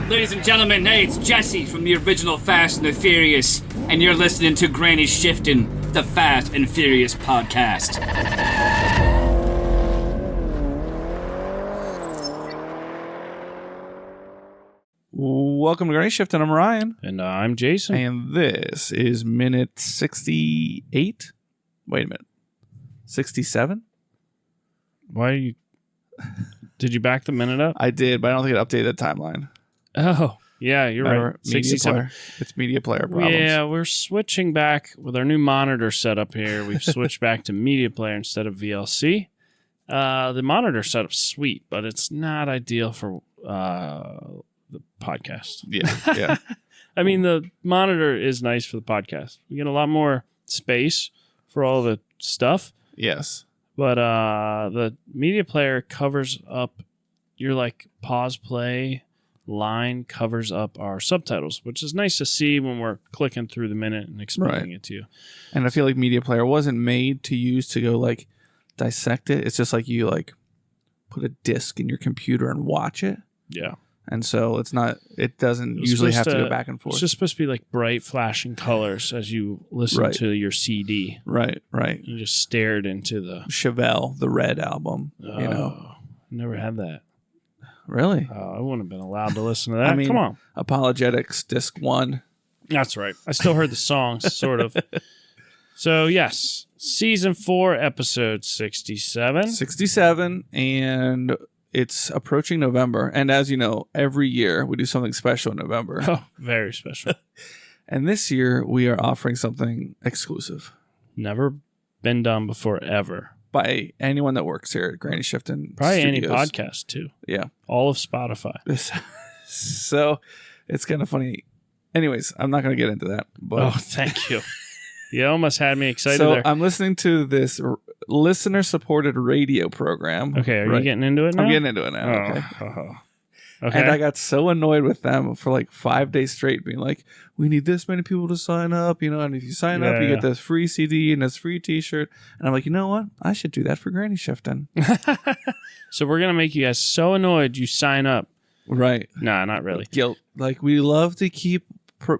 Ladies and gentlemen, hey, it's Jesse from the original Fast and the Furious, and you're listening to Granny Shifting, the Fast and Furious podcast. Welcome to Granny Shifting. I'm Ryan. And I'm Jason. And this is minute 68. Wait a minute. 67? Why are you... Did you back the minute up? I did, but I don't think it updated the timeline. Oh, yeah, you're right. 67. It's media player problems. Yeah, we're switching back with our new monitor setup here. We've switched back to media player instead of VLC. The monitor setup's sweet, but it's not ideal for the podcast. Yeah. I mean, the monitor is nice for the podcast. We get a lot more space for all the stuff. Yes. But the media player covers up your pause play line, covers up our subtitles, which is nice to see when we're clicking through the minute and explaining it to you. And I feel like media player wasn't made to use to go dissect it. It's just you put a disc in your computer and watch it. Yeah. And so it doesn't usually have to go back and forth. It's just supposed to be bright flashing colors as you listen to your CD. Right. You just stared into the Chevelle, the Red album. Never had that. Really? I wouldn't have been allowed to listen to that. I mean, come on. Apologetics, disc 1. That's right. I still heard the songs, sort of. So, yes. Season 4, episode 67. 67, and it's approaching November. And as you know, every year we do something special in November. Oh, very special. And this year we are offering something exclusive. Never been done before, ever. By anyone that works here at Granny Shifting Probably Studios. any podcast, too. Yeah. All of Spotify. So it's kind of funny. Anyways, I'm not going to get into that. But thank you. You almost had me excited so there. I'm listening to this listener-supported radio program. Okay, are you getting into it now? I'm getting into it now. Okay. And I got so annoyed with them for 5 days straight, being like, we need this many people to sign up, and if you sign up, you get this free CD and this free t-shirt. And I'm like, you know what? I should do that for Granny Shifting. So we're going to make you guys so annoyed you sign up. Right. Nah, not really. Guilt. We love to keep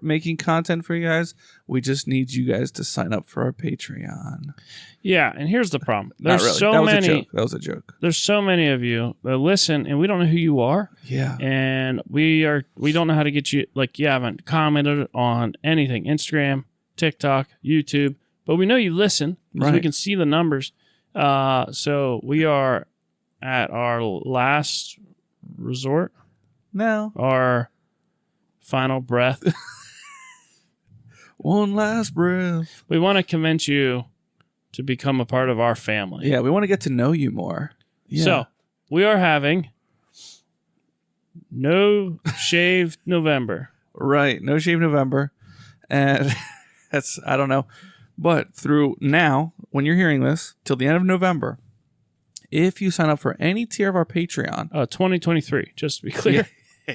making content for you guys. We just need you guys to sign up for our Patreon. Yeah, and here's the problem. There's Not really. so many. That was a joke. There's so many of you that listen, and we don't know who you are. Yeah. And we don't know how to get you. You haven't commented on anything: Instagram, TikTok, YouTube. But we know you listen because we can see the numbers. So we are at our last resort. No. Our final breath. One last breath. We want to convince you to become a part of our family. Yeah, we want to get to know you more. Yeah. So we are having No Shave November. Right. No Shave November. And that's, I don't know. But through now, when you're hearing this, till the end of November, if you sign up for any tier of our Patreon. 2023, just to be clear.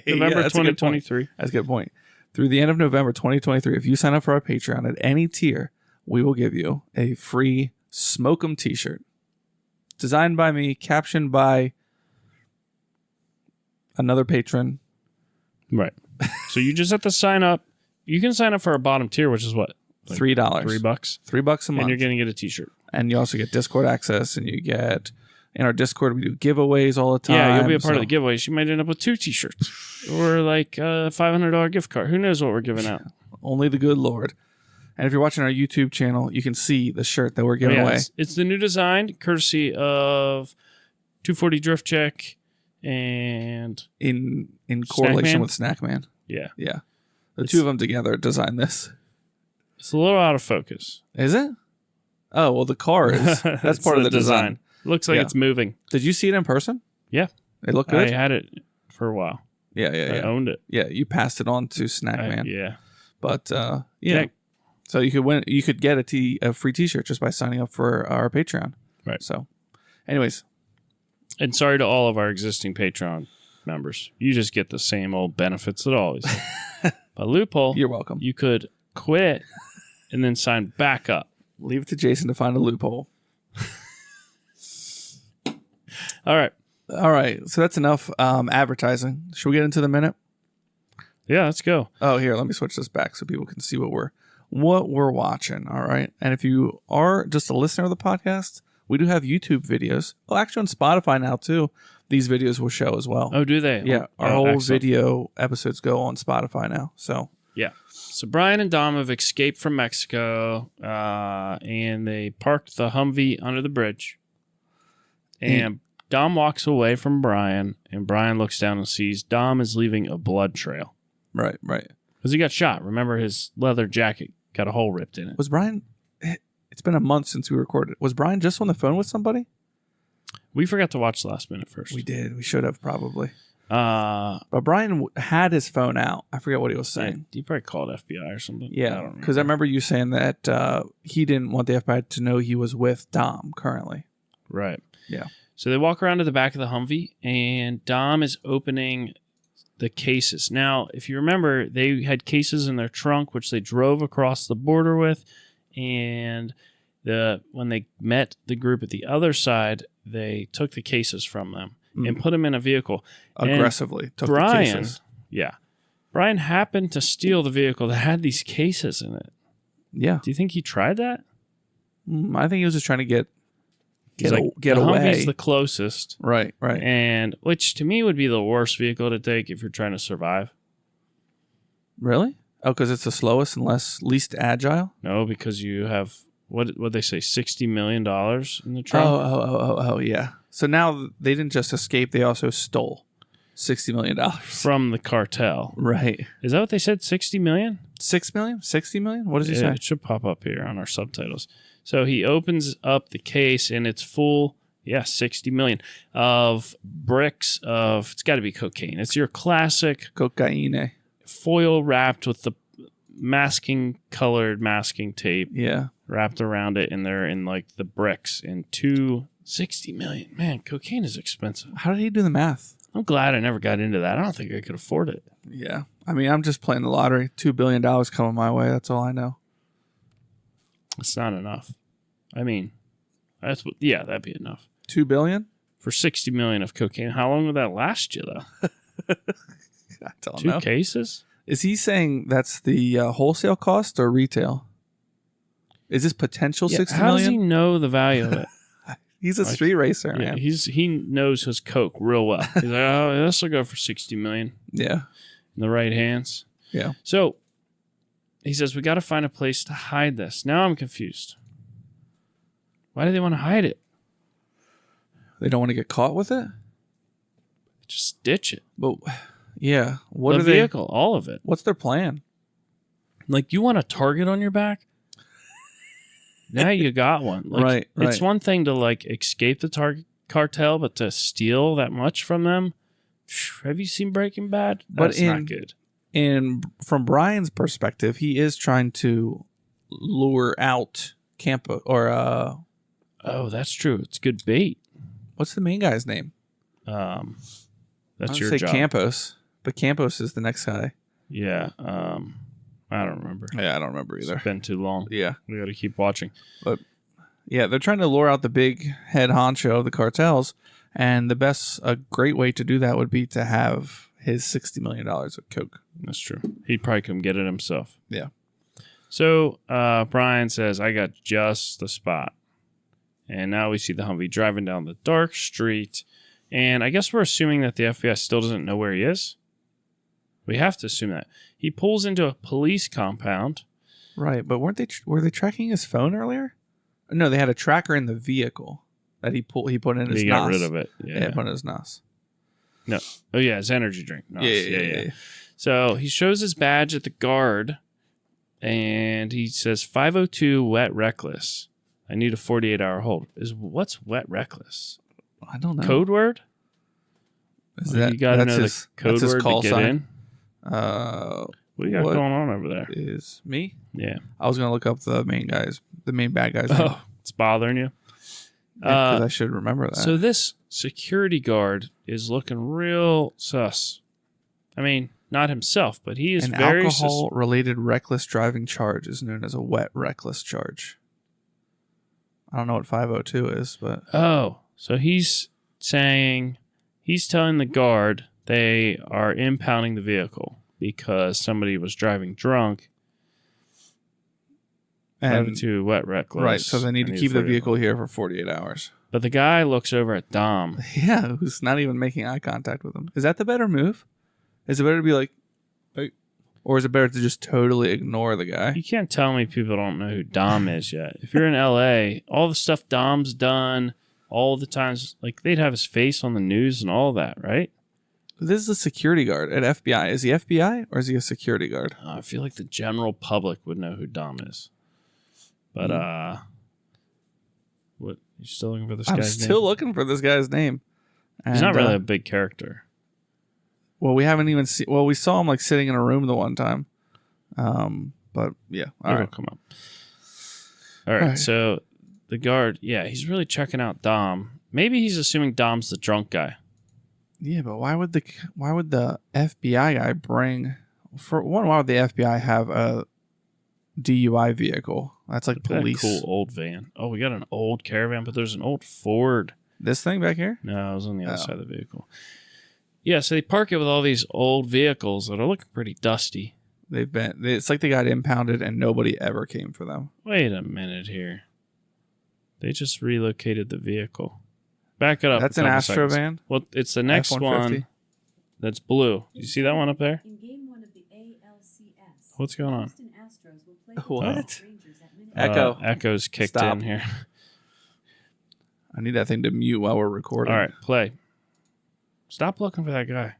November 2023. That's a good point. Through the end of November 2023, if you sign up for our Patreon at any tier, we will give you a free Smoke 'em t-shirt. Designed by me, captioned by another patron. Right. So you just have to sign up. You can sign up for our bottom tier, which is what? $3. $3. $3 a month. And you're going to get a t-shirt. And you also get Discord access, and you get... In our Discord, we do giveaways all the time. Yeah, you'll be a part of the giveaways. You might end up with 2 t-shirts or a $500 gift card. Who knows what we're giving out? Only the good Lord. And if you're watching our YouTube channel, you can see the shirt that we're giving away. It's the new design, courtesy of 240 Drift Check and... In correlation Snackman? with Snackman. Yeah. Yeah. The two of them together designed this. It's a little out of focus. Is it? Oh, well, the car is. That's part of the design. Looks like it's moving. Did you see it in person? Yeah. It looked good? I had it for a while. Yeah. I owned it. Yeah, you passed it on to Snackman. Yeah. But, yeah. So you could win. You could get a free t-shirt just by signing up for our Patreon. Right. So, anyways. And sorry to all of our existing Patreon members. You just get the same old benefits that always. A loophole. You're welcome. You could quit and then sign back up. Leave it to Jason to find a loophole. All right. So that's enough advertising. Should we get into the minute? Yeah, let's go. Oh, here, let me switch this back so people can see what we're watching. All right. And if you are just a listener of the podcast, we do have YouTube videos. Oh, actually on Spotify now too. These videos will show as well. Oh, do they? Yeah. Our Oh, whole excellent. video episodes go on Spotify now. So Yeah. So Brian and Dom have escaped from Mexico, and they parked the Humvee under the bridge. And Dom walks away from Brian, and Brian looks down and sees Dom is leaving a blood trail right. because he got shot. Remember, his leather jacket got a hole ripped in it. Was Brian it's been a month since we recorded. Was Brian just on the phone with somebody? We forgot to watch the last minute first. We did. We should have probably. Uh, But Brian had his phone out. I forget what he was saying. he probably called FBI or something. Yeah, because I remember you saying that he didn't want the FBI to know he was with Dom currently. Right. Yeah. So they walk around to the back of the Humvee, and Dom is opening the cases. Now, if you remember, they had cases in their trunk, which they drove across the border with, and when they met the group at the other side, they took the cases from them and put them in a vehicle. Aggressively took Brian, the cases. Yeah. Brian happened to steal the vehicle that had these cases in it. Yeah. Do you think he tried that? I think he was just trying to get He's like, get the away. Humvee's the closest. Right. And which to me would be the worst vehicle to take if you're trying to survive. Really? Oh, because it's the slowest and least agile? No, because you have what they say, $60 million in the trunk. Oh, yeah. So now they didn't just escape, they also stole $60 million. From the cartel. Right. Is that what they said? 60 million? 6 million? 60 million? What does he say? It should pop up here on our subtitles. So he opens up the case and it's full, 60 million of bricks of, it's got to be cocaine. It's your classic Cocaine. foil wrapped with the colored masking tape Yeah. wrapped around it, and they're in like the bricks and 60 million. Man, cocaine is expensive. How did he do the math? I'm glad I never got into that. I don't think I could afford it. Yeah. I mean, I'm just playing the lottery. $2 billion coming my way. That's all I know. It's not enough. I mean, that'd be enough. $2 billion? For 60 million of cocaine. How long would that last you, though? I don't 2 know. cases? Is he saying that's the wholesale cost or retail? Is this potential 60 How does he million? know the value of it? He's a street racer, Yeah, man. he knows his coke real well. He's like, oh, this will go for 60 million Yeah. in the right hands. Yeah. So he says, we got to find a place to hide this. Now I'm confused. Why do they want to hide it? They don't want to get caught with it? Just ditch it. But yeah, what The are they? vehicle, all of it. What's their plan? Like, you want a target on your back? Now you got one. Like, Right. It's one thing to like escape the cartel, but to steal that much from them. Have you seen Breaking Bad? That's not good. And from Brian's perspective, he is trying to lure out Campo or Oh, that's true. It's good bait. what's the main guy's name? That's I your say job. Campos, but Campos is the next guy. Yeah. I don't remember. Yeah, I don't remember either. It's been too long. Yeah, We got to keep watching. yeah, they're trying to lure out the big head honcho of the cartels, and a great way to do that would be to have his $60 million of coke. That's true. He'd probably come get it himself. Yeah. So Brian says, I got just the spot. And now we see the Humvee driving down the dark street. And I guess we're assuming that the FBI still doesn't know where he is. We have to assume that. He pulls into a police compound. Right, but were they tracking his phone earlier? No, they had a tracker in the vehicle that he put in his He NOS. got rid of it. Yeah, put in his NOS. No. Oh, yeah, his energy drink. Nice. Yeah. So he shows his badge at the guard, and he says 502 wet reckless. I need a 48-hour hold. What's wet reckless? I don't know. Code word? Is You got to know the code that's his word call to get sign? in. What do you got what going on over there? Is me? Yeah. I was gonna look up the main bad guys. name. Oh, it's bothering you. Yeah, 'cause I should remember that. So this security guard is looking real sus. I mean, not himself, but he is an very alcohol-related reckless driving charge is known as a wet reckless charge. I don't know what 502 is, but Oh, so he's telling the guard they are impounding the vehicle. because somebody was driving drunk. And Too wet, reckless. right, so they need to keep the vehicle here for 48 hours. But the guy looks over at Dom. Yeah, who's not even making eye contact with him. Is that the better move? Is it better to be like, hey, or is it better to just totally ignore the guy? You can't tell me people don't know who Dom is yet. If you're in LA, all the stuff Dom's done, all the times, like they'd have his face on the news and all that, right? This is a security guard at FBI. Is he FBI or is he a security guard? I feel like the general public would know who Dom is. But, what? You still looking for this guy's name? I'm still looking for this guy's name. He's not really a big character. Well, we haven't even seen. Well, we saw him like sitting in a room the one time. But yeah, all right. Come up. All right. So the guard, yeah, he's really checking out Dom. Maybe he's assuming Dom's the drunk guy. Yeah, but why would the FBI guy bring? For one, why would the FBI have a DUI vehicle? That's like police. That cool old van. Oh, we got an old Caravan, but there's an old Ford. This thing back here? No, it was on the other side of the vehicle. Yeah, so they park it with all these old vehicles that are looking pretty dusty. It's like they got impounded and nobody ever came for them. Wait a minute here. They just relocated the vehicle. Back it up. That's an Astro van? Well, it's the next F-150? one that's blue. You see that one up there? In game 1 of the ALCS, What's going on? Houston Astros will play the What? Rangers at Minnesota. Echo. Echo's kicked Stop. in here. I need that thing to mute while we're recording. All right, play. Stop looking for that guy.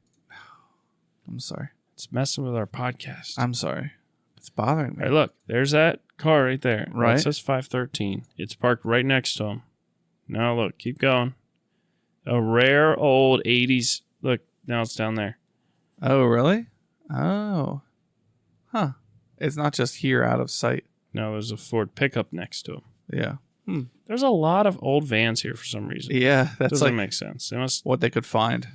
I'm sorry. It's messing with our podcast. I'm sorry. It's bothering me. All right, look. There's that car right there. Right. It says 513. It's parked right next to him. Now look. Keep going. A rare old 80s. Look, now it's down there. Oh, really? Oh. Huh. It's not just here out of sight. No, there's a Ford pickup next to him. Yeah. There's a lot of old vans here for some reason. Yeah, that's Doesn't like make sense. They must. what they could find.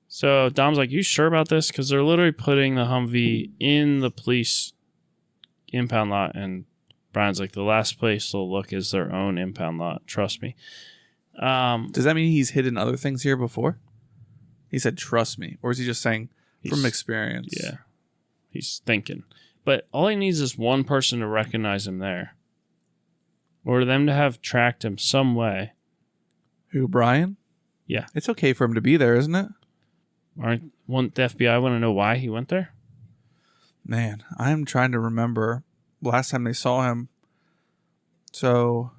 So Dom's like, "You sure about this?" Because they're literally putting the Humvee in the police impound lot, and Brian's like, "The last place they'll look is their own impound lot. Trust me." Does that mean he's hidden other things here before? He said, "Trust me," or is he just saying from He's- experience? Yeah, he's thinking. But all he needs is one person to recognize him there, or them to have tracked him some way. Who, Brian? Yeah. It's okay for him to be there, isn't it? Wouldn't the FBI want to know why he went there? Man, I'm trying to remember last time they saw him. So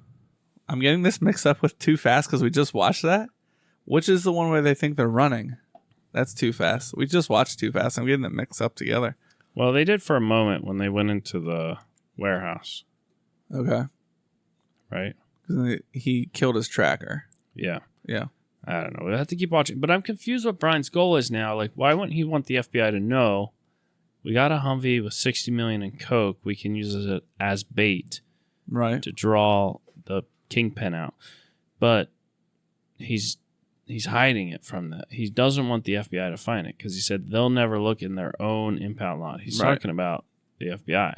I'm getting this mixed up with Too Fast because we just watched that. Which is the one where they think they're running? That's Too Fast. We just watched Too Fast. I'm getting them mixed up together. Well, they did for a moment when they went into the warehouse, Okay. right? 'Cause he killed his tracker. Yeah. Yeah. I don't know. We'll have to keep watching. But I'm confused what Brian's goal is now. Like, why wouldn't he want the FBI to know we got a Humvee with $60 million in coke? We can use it as bait Right. to draw the kingpin out. But he's hiding it from that. He doesn't want the FBI to find it because he said they'll never look in their own impound lot. He's Right. talking about the FBI.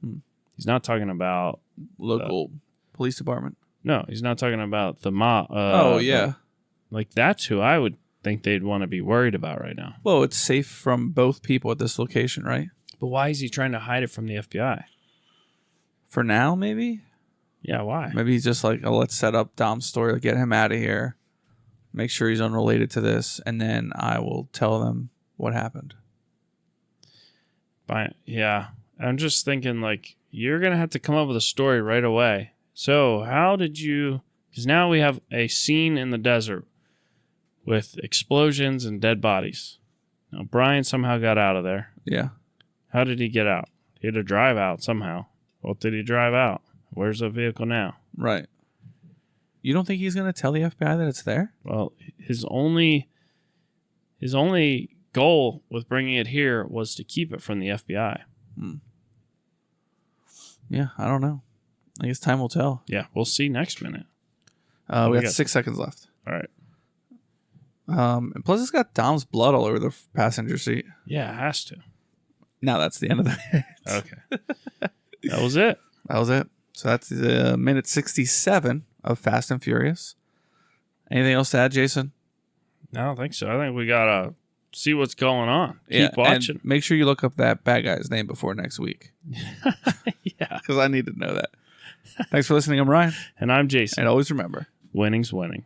Hmm. He's not talking about Local police department. no. He's not talking about the mob. Oh, yeah. Like, that's who I would think they'd want to be worried about right now. Well, it's safe from both people at this location, right? But why is he trying to hide it from the FBI? For now, maybe? Yeah, why? Maybe he's just like, oh, let's set up Dom's story, get him out of here, make sure he's unrelated to this, and then I will tell them what happened. Yeah. I'm just thinking, like, you're going to have to come up with a story right away. So, how did you... Because now we have a scene in the desert with explosions and dead bodies. Now, Brian somehow got out of there. Yeah. How did he get out? He had to drive out somehow. What did he drive out? Where's the vehicle now? Right. You don't think he's going to tell the FBI that it's there? Well, his only goal with bringing it here was to keep it from the FBI. Yeah, I don't know. I guess time will tell. Yeah, we'll see next minute. We got got? 6 seconds left. All right. And plus, it's got Dom's blood all over the passenger seat. Yeah, it has to. Now that's the end of the. Okay. That was it. That was it. So that's minute 67 of Fast and Furious. Anything else to add, Jason? I don't think so. I think we got a see what's going on. Yeah, Keep watching. And make sure you look up that bad guy's name before next week. Yeah. Because I need to know that. Thanks for listening. I'm Ryan. And I'm Jason. And always remember, Winning's winning.